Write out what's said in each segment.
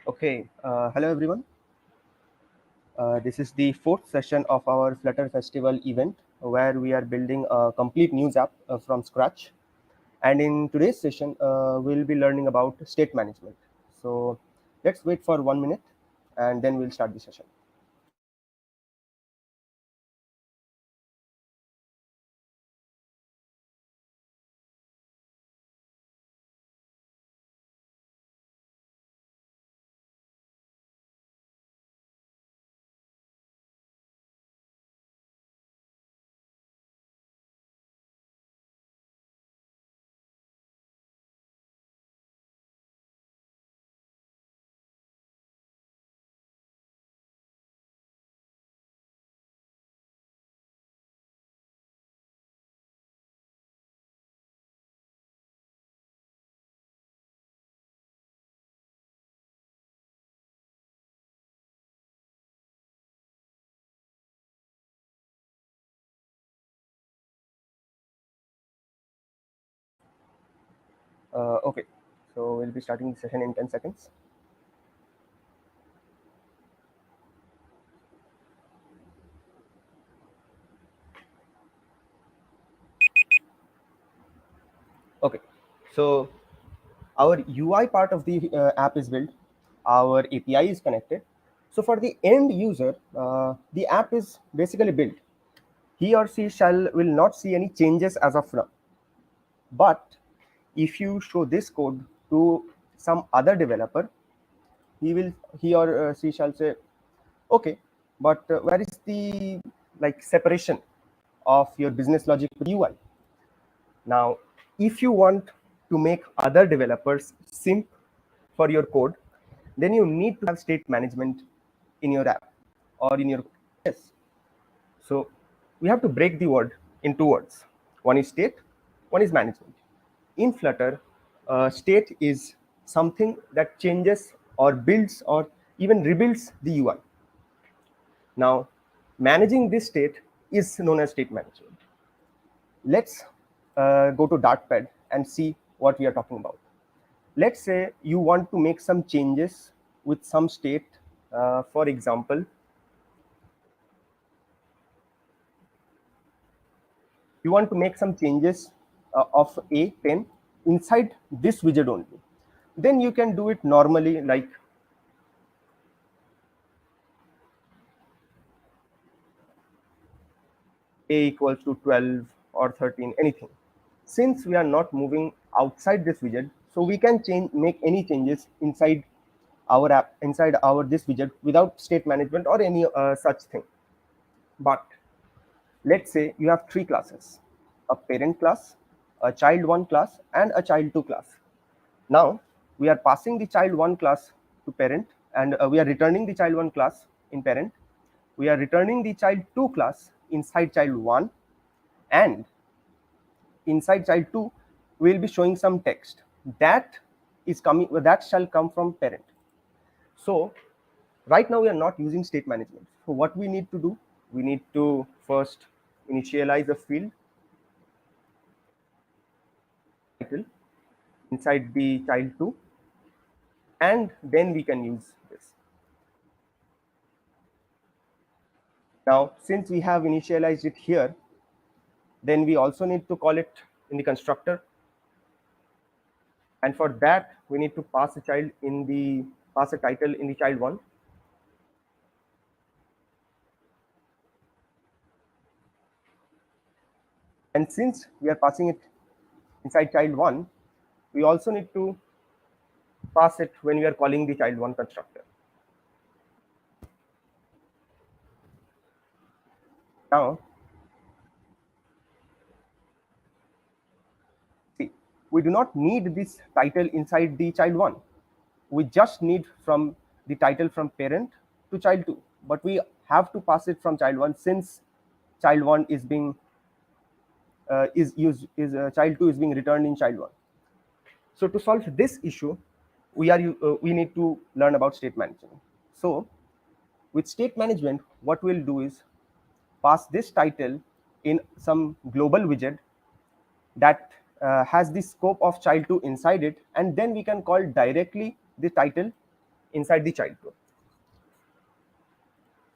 Okay, hello everyone. This is the fourth session of our Flutter Festival event where we are building a complete news app from scratch. And in today's session, we'll be learning about state management. So let's wait for 1 minute and then we'll start the session. Okay, so we'll be starting the session in 10 seconds. Okay, so our UI part of the app is built, our API is connected. So for the end user, the app is basically built. He or she will not see any changes as of now. But if you show this code to some other developer, he or she shall say, okay, but where is the separation of your business logic with UI? Now, if you want to make other developers simp for your code, then you need to have state management in your app or in your yes. So we have to break the word in two words. One is state, one is management. In Flutter, state is something that changes or builds or even rebuilds the UI. Now, managing this state is known as state management. Let's go to Dartpad and see what we are talking about. Let's say you want to make some changes with some state. For example, you want to make some changes of a pen inside this widget only. Then you can do it normally, like a equals to 12 or 13, anything. Since we are not moving outside this widget, so we can make any changes inside our app, inside our this widget without state management or any such thing. But let's say you have three classes: a parent class, a child 1 class, and a child 2 class. Now we are passing the child 1 class to parent, and we are returning the child 1 class in parent. We are returning the child 2 class inside child 1, and inside child 2 we will be showing some text that shall come from parent. So right now we are not using state management. So what we need to do, we need to first initialize a field title inside the child 2, and then we can use this. Now since we have initialized it here, then we also need to call it in the constructor, and for that we need to pass a title in the child 1. And since we are passing it inside child 1, we also need to pass it when we are calling the child 1 constructor. Now see, we do not need this title inside the child 1. We just need from the title from parent to child 2, but we have to pass it from child 1 since child 1 is being child 2 is being returned in child 1. So to solve this issue, we need to learn about state management. So with state management, what we'll do is pass this title in some global widget that has the scope of child 2 inside it, and then we can call directly the title inside the child group.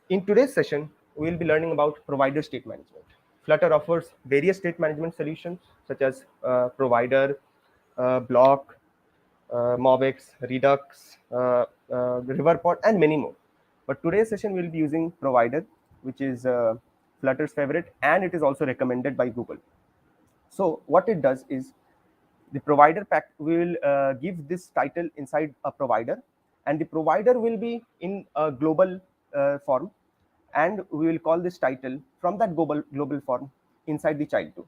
In today's session, we will be learning about provider state management. Flutter offers various state management solutions such as provider, block, MobX, Redux, Riverpod, and many more. But today's session we will be using provider, which is Flutter's favorite, and it is also recommended by Google. So what it does is the provider pack will give this title inside a provider, and the provider will be in a global form, and we will call this title from that global form inside the child too.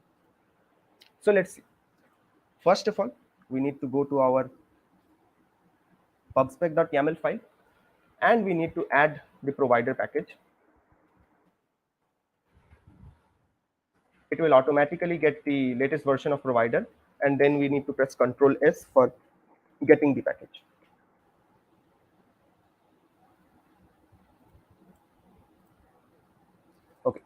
So let's see. First of all, we need to go to our pubspec.yaml file, and we need to add the provider package. It will automatically get the latest version of provider, and then we need to press Ctrl S for getting the package. Okay.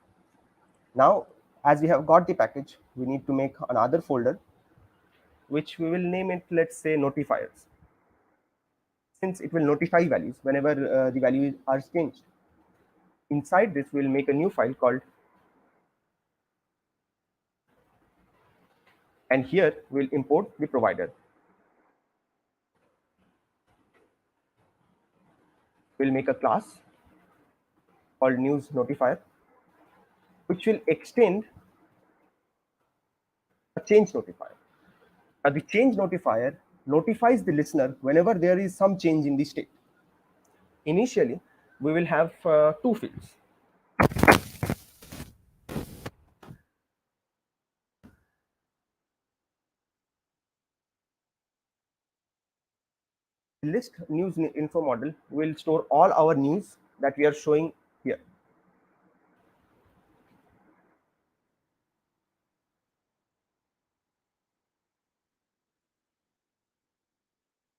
Now, as we have got the package, we need to make another folder, which we will name it, let's say, notifiers, since it will notify values whenever the values are changed. Inside this, we'll make a new file called, and here we'll import the provider. We'll make a class called news notifier, which will extend a change notifier. Now, the change notifier notifies the listener whenever there is some change in the state. Initially, we will have two fields. The list news info model will store all our news that we are showing here.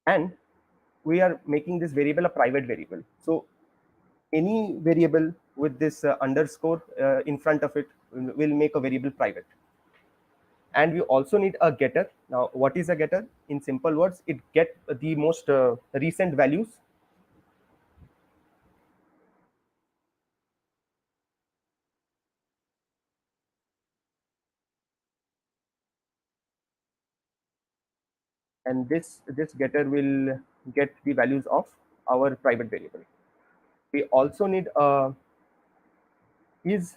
And we are making this variable a private variable. So any variable with this underscore in front of it will make a variable private. And we also need a getter. Now, what is a getter? In simple words, it gets the most recent values. And this getter will get the values of our private variable. We also need a is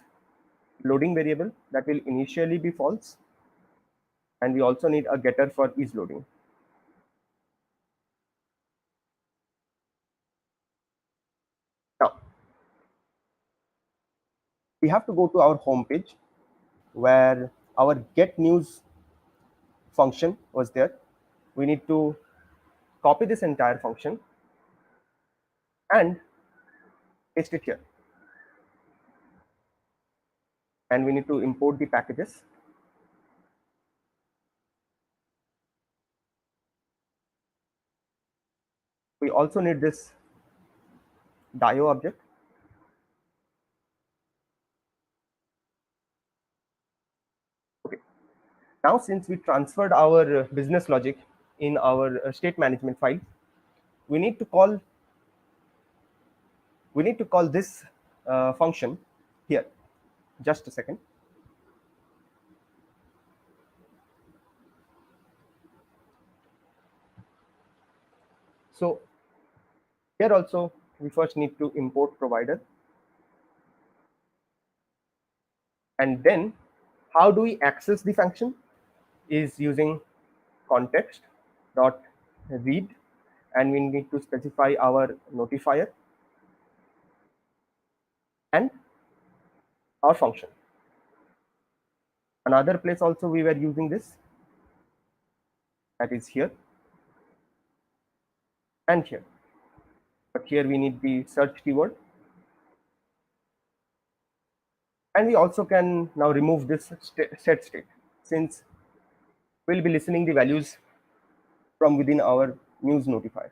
loading variable that will initially be false, and we also need a getter for is loading. Now, we have to go to our home page where our get news function was there. We need to copy this entire function and paste it here, and we need to import the packages. We also need this dio object. Okay. Now, since we transferred our business logic in our state management file, we need to call this function here. Just a second. So here also we first need to import provider, and then how do we access the function is using context dot read, and we need to specify our notifier and our function. Another place also we were using this, that is here and here, but here we need the search keyword, and we also can now remove this set state, since we'll be listening the values from within our news notifier.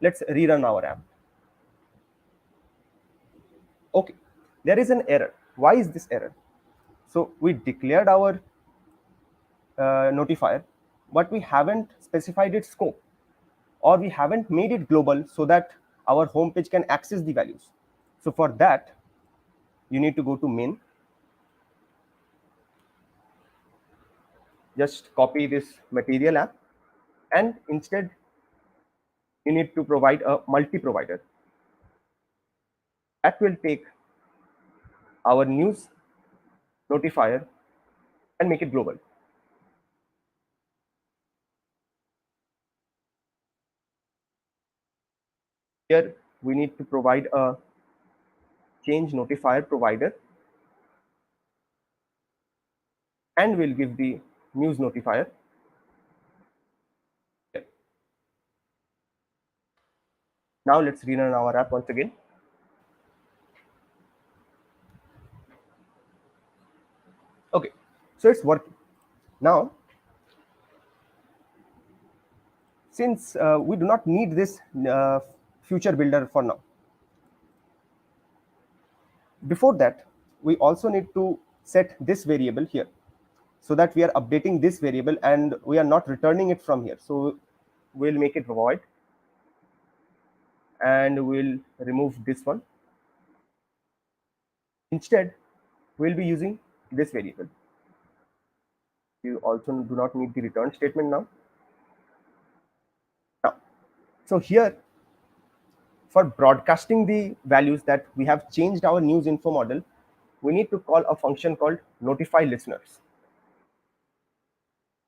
Let's rerun our app. Okay, there is an error. Why is this error? So we declared our notifier, but we haven't specified its scope, or we haven't made it global so that our home page can access the values. So for that, you need to go to main, just copy this material app, and instead you need to provide a multi-provider that will take our news notifier and make it global. Here we need to provide a change notifier provider, and we'll give the news notifier here. Now let's rerun our app once again. Okay, so it's working. Now, since we do not need this future builder for now, before that, we also need to set this variable here, so that we are updating this variable and we are not returning it from here. So we'll make it void, and we'll remove this one. Instead, we'll be using this variable. You also do not need the return statement now. So here, for broadcasting the values that we have changed our news info model, we need to call a function called notify listeners.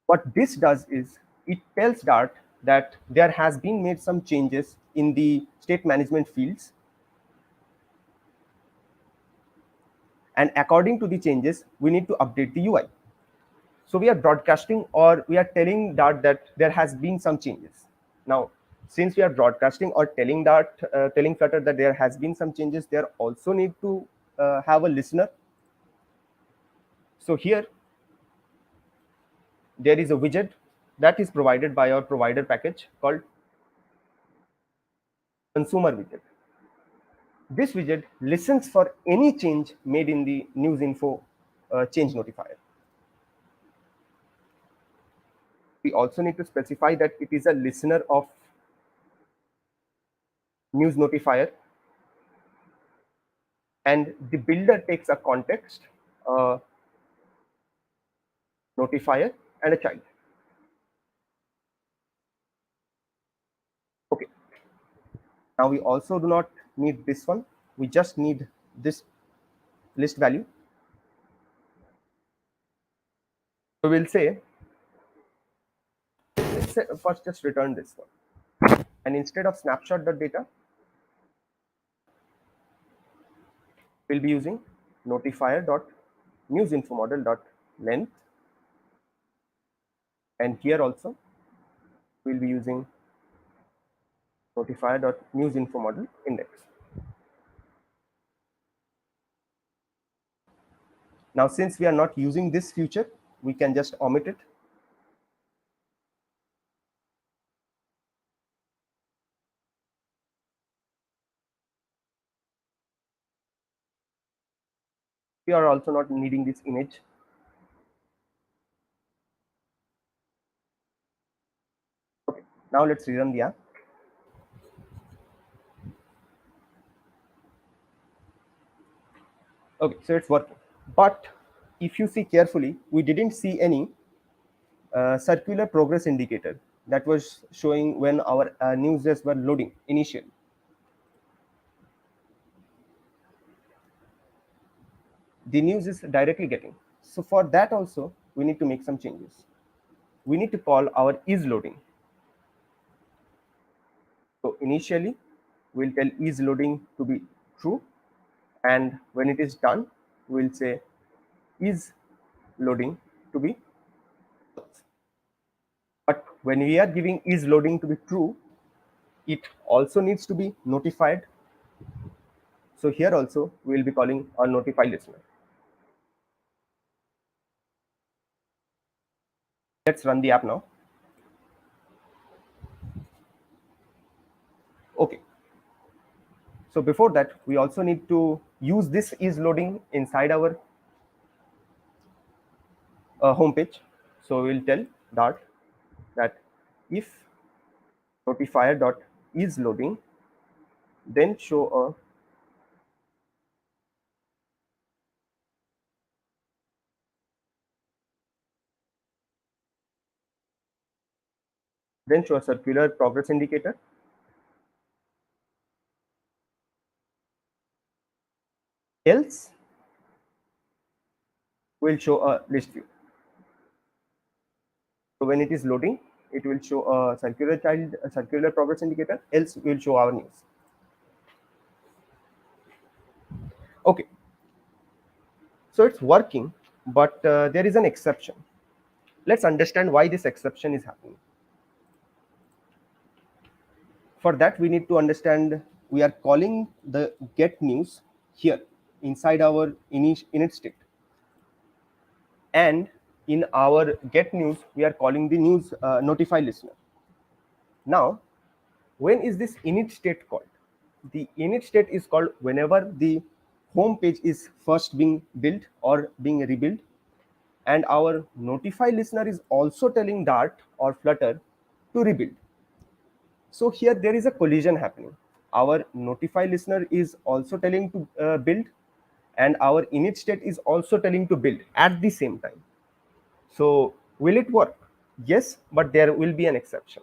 What this does is it tells Dart that there has been made some changes in the state management fields, and according to the changes, we need to update the UI. So we are broadcasting, or we are telling Dart that there has been some changes. Now, since we are broadcasting or telling Dart, telling Flutter that there has been some changes, there also need to have a listener. So here, there is a widget that is provided by our provider package called consumer widget. This widget listens for any change made in the news info change notifier. We also need to specify that it is a listener of news notifier, and the builder takes a context, a notifier, and a child. Okay. Now we also do not need this one. We just need this list value. So we'll say, let's say first just return this one. And instead of snapshot.data, we'll be using notifier.newsinfomodel.length. And here also, we'll be using notifier.newsinfomodel.index. Now, since we are not using this feature, we can just omit it. We are also not needing this image. Okay, now let's rerun the app. Okay, so it's working. But if you see carefully, we didn't see any circular progress indicator that was showing when our newsers were loading initially. The news is directly getting. So for that also, we need to make some changes. We need to call our is loading. So initially, we'll tell is loading to be true, and when it is done, we'll say is loading to be false. But when we are giving is loading to be true, it also needs to be notified. So here also, we will be calling our notify listener. Let's run the app now. Okay. So before that, we also need to use this is loading inside our homepage. So we'll tell Dart that if notifier dot is loading then show a circular progress indicator, else will show a list view. So when it is loading, it will show a circular progress indicator, else will show our news. Okay, so it's working, but there is an exception. Let's understand why this exception is happening. For that, we need to understand we are calling the get news here inside our init state, and in our get news we are calling the news notify listener. Now, when is this init state called? The init state is called whenever the home page is first being built or being rebuilt, and our notify listener is also telling Dart or Flutter to rebuild. So here there is a collision happening. Our notify listener is also telling to build, and our init state is also telling to build at the same time. So will it work? Yes, but there will be an exception.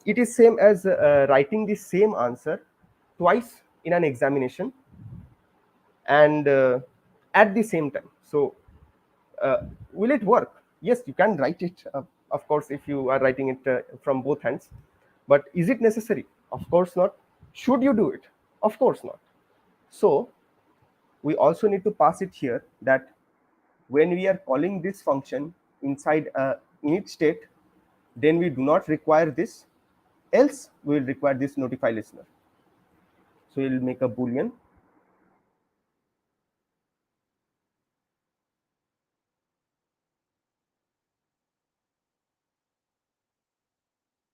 It is same as writing the same answer twice in an examination and at the same time. So will it work? Yes, you can write it, of course, if you are writing it from both hands. But is it necessary? Of course not. Should you do it? Of course not. So we also need to pass it here that when we are calling this function inside a init state, then we do not require this, else we will require this notify listener. So we will make a boolean.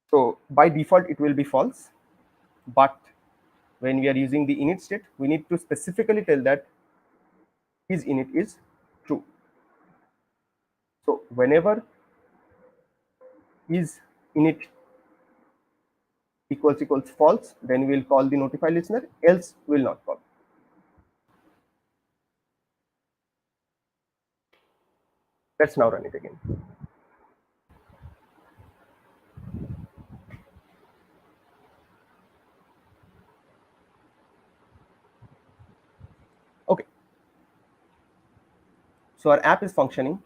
So by default it will be false, but when we are using the init state, we need to specifically tell that his init is true. So whenever is init equals false, then we will call the notify listener, else we will not call. Let's now run it again. Okay. So our app is functioning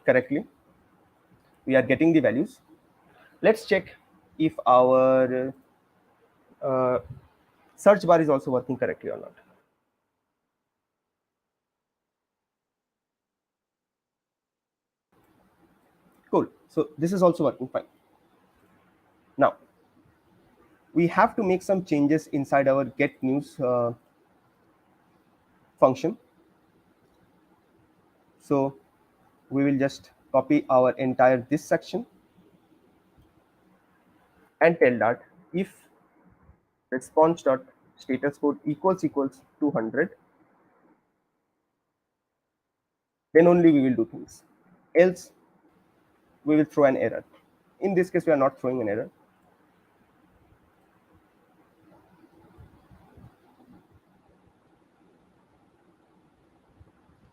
correctly. We are getting the values. Let's check if our search bar is also working correctly or not. Cool. So this is also working fine. Now, we have to make some changes inside our get news function. So we will just copy our entire this section and tell that if response dot status code equals 200, then only we will do things, else we will throw an error. In this case we are not throwing an error.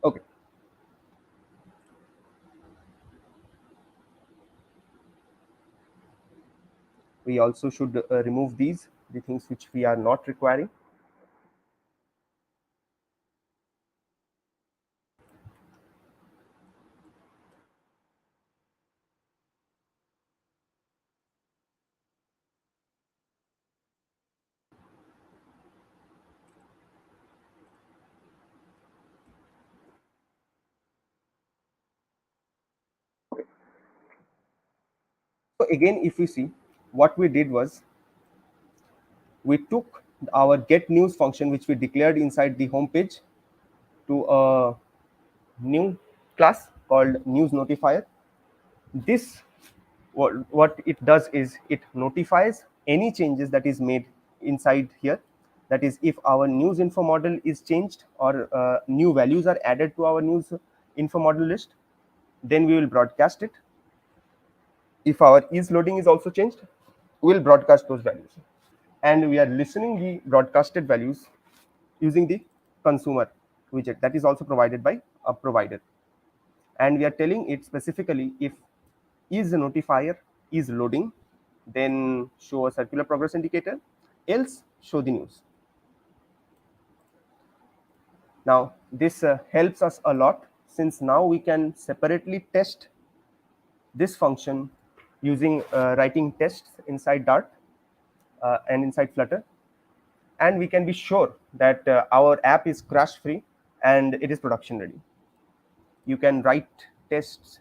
Okay. We also should remove the things which we are not requiring. So again, if we see, what we did was we took our get news function which we declared inside the home page to a new class called news notifier. This, what it does is it notifies any changes that is made inside here. That is, if our news info model is changed or new values are added to our news info model list, then we will broadcast it. If our is loading is also changed, we will broadcast those values. and we are listening the broadcasted values using the consumer widget that is also provided by a provider, and we are telling it specifically if is the notifier is loading, then show a circular progress indicator, else show the news. Now this helps us a lot, since now we can separately test this function using writing tests inside Dart and inside Flutter, and we can be sure that our app is crash free and it is production ready. You can write tests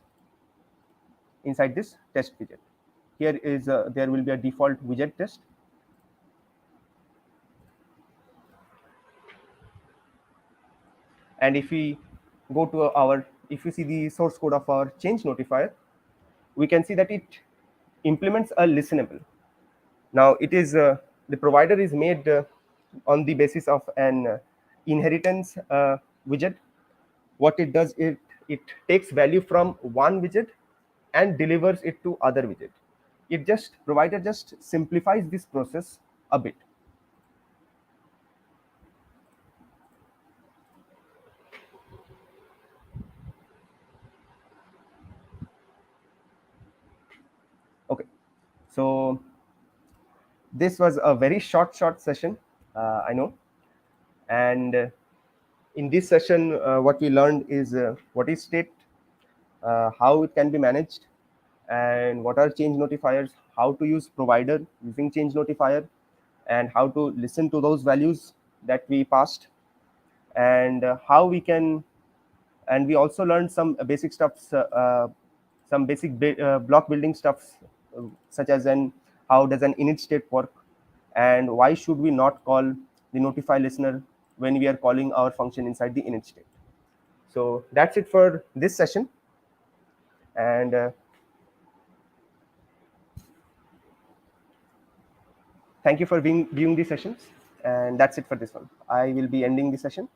inside this test widget. Here is there will be a default widget test, and if we go to our, if you see the source code of our change notifier, we can see that it implements a listenable. Now it is the provider is made on the basis of an inheritance widget. What it does, it takes value from one widget and delivers it to other widget. It just, provider just simplifies this process a bit. Okay, so this was a very short session, I know, and in this session what we learned is what is state, how it can be managed, and what are change notifiers, how to use provider using change notifier, and how to listen to those values that we passed, and how we can, and we also learned some basic stuffs, some basic block building stuffs, such as an how does an init state work, and why should we not call the notify listener when we are calling our function inside the init state. So that's it for this session, and thank you for viewing the sessions, and that's it for this one. I will be ending the session.